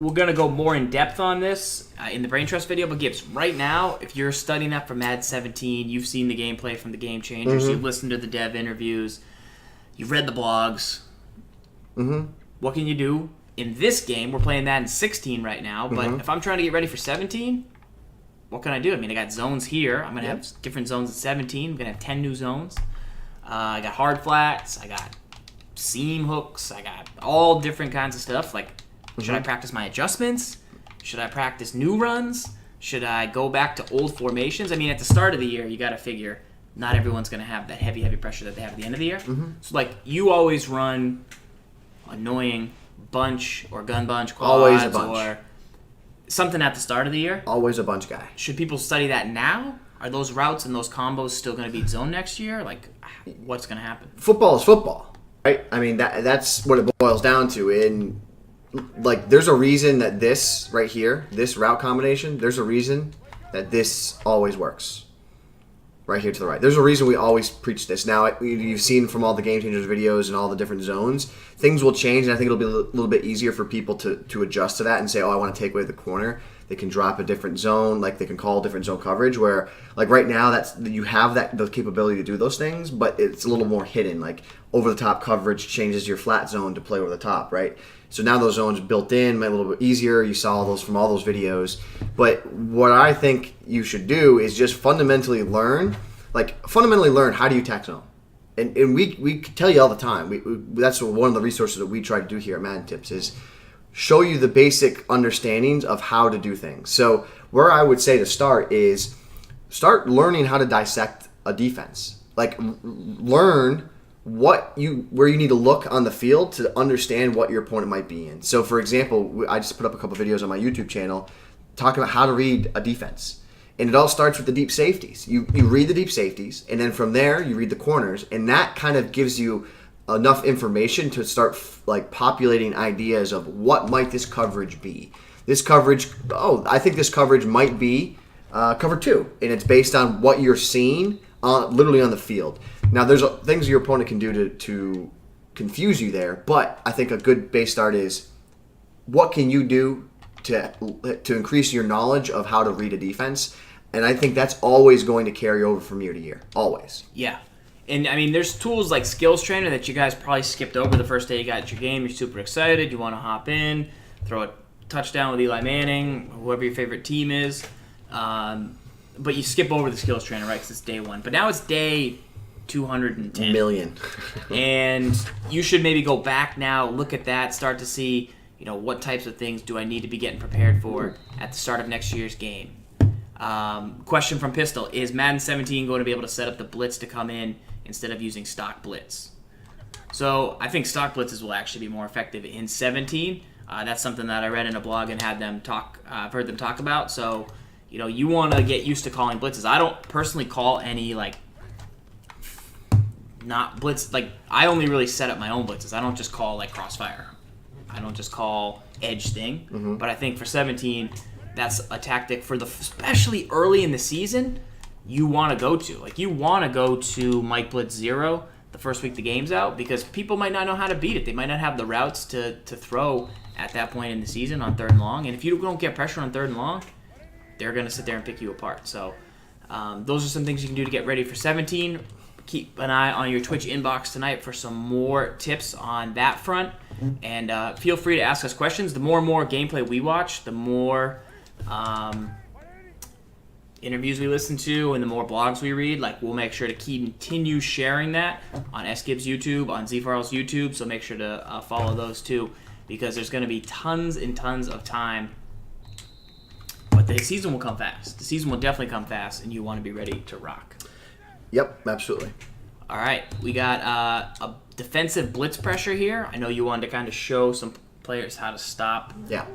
We're going to go more in depth on this in the Brain Trust video, but Gibbs, right now, if you're studying up for Madden 17, you've seen the gameplay from the Game Changers, you've listened to the dev interviews, you've read the blogs. What can you do? In this game, we're playing Madden 16 right now, but if I'm trying to get ready for 17, what can I do? I mean, I got zones here. I'm going to have different zones in 17. I'm going to have 10 new zones. I got hard flats. I got seam hooks. I got all different kinds of stuff. Like, should I practice my adjustments? Should I practice new runs? Should I go back to old formations? I mean, at the start of the year, you got to figure not everyone's going to have that heavy pressure that they have at the end of the year. So, like, you always run annoying bunch or gun bunch quads always a bunch. Or something at the start of the year. Always a bunch guy. Should people study that now? Are those routes and those combos still going to be zone next year? Like, what's going to happen? Football is football, right? I mean, that's what it boils down to. And like, there's a reason that this right here, this route combination, there's a reason that this always works. Right here to the right. There's a reason we always preach this. Now, you've seen from all the Game Changers videos and all the different zones, things will change, and I think it'll be a little bit easier for people to adjust to that and say, oh, I want to take away the corner. They can drop a different zone, like they can call different zone coverage, where, like right now, you have the capability to do those things, but it's a little more hidden. Like, over-the-top coverage changes your flat zone to play over the top, right? So now those zones built in, a little bit easier. You saw those from all those videos. But what I think you should do is just fundamentally learn how do you attack zone. And we tell you all the time. That's one of the resources that we try to do here at Madden Tips is show you the basic understandings of how to do things. So where I would say to start is start learning how to dissect a defense. Like, learn where you need to look on the field to understand what your opponent might be in. So, for example, I just put up a couple videos on my YouTube channel talking about how to read a defense. And it all starts with the deep safeties. You read the deep safeties, and then from there, you read the corners, and that kind of gives you enough information to start populating ideas of what might this coverage be. This coverage, I think this coverage might be cover 2, and it's based on what you're seeing literally on the field. Now, there's things your opponent can do to confuse you there, but I think a good base start is what can you do to increase your knowledge of how to read a defense, and I think that's always going to carry over from year to year, always. Yeah. And, I mean, there's tools like Skills Trainer that you guys probably skipped over the first day you got your game. You're super excited. You want to hop in, throw a touchdown with Eli Manning, whoever your favorite team is. But you skip over the Skills Trainer, right, because it's day 1. But now it's day 210 million. And you should maybe go back now, look at that, start to see, what types of things do I need to be getting prepared for at the start of next year's game. Question from Pistol, is Madden 17 going to be able to set up the blitz to come in instead of using stock blitz? So I think stock blitzes will actually be more effective in 17. That's something that I read in a blog and had them talk. I've heard them talk about. So, you want to get used to calling blitzes. I don't personally call any not blitz. I only really set up my own blitzes. I don't just call crossfire. I don't just call edge thing. But I think for 17, that's a tactic for especially early in the season, you want to go to. You want to go to Mike Blitz 0 the first week the game's out, because people might not know how to beat it. They might not have the routes to throw at that point in the season on 3rd and long. And if you don't get pressure on 3rd and long, they're going to sit there and pick you apart. So those are some things you can do to get ready for 17. Keep an eye on your Twitch inbox tonight for some more tips on that front. And feel free to ask us questions. The more and more gameplay we watch, the more interviews we listen to, and the more blogs we read, we'll make sure to continue sharing that on Sgibs YouTube, on ZFarl's YouTube, so make sure to follow those too, because there's going to be tons and tons of time. But the season will come fast. The season will definitely come fast, and you want to be ready to rock. Yep, absolutely. All right, we got a defensive blitz pressure here. I know you wanted to kind of show some players how to stop. Yeah.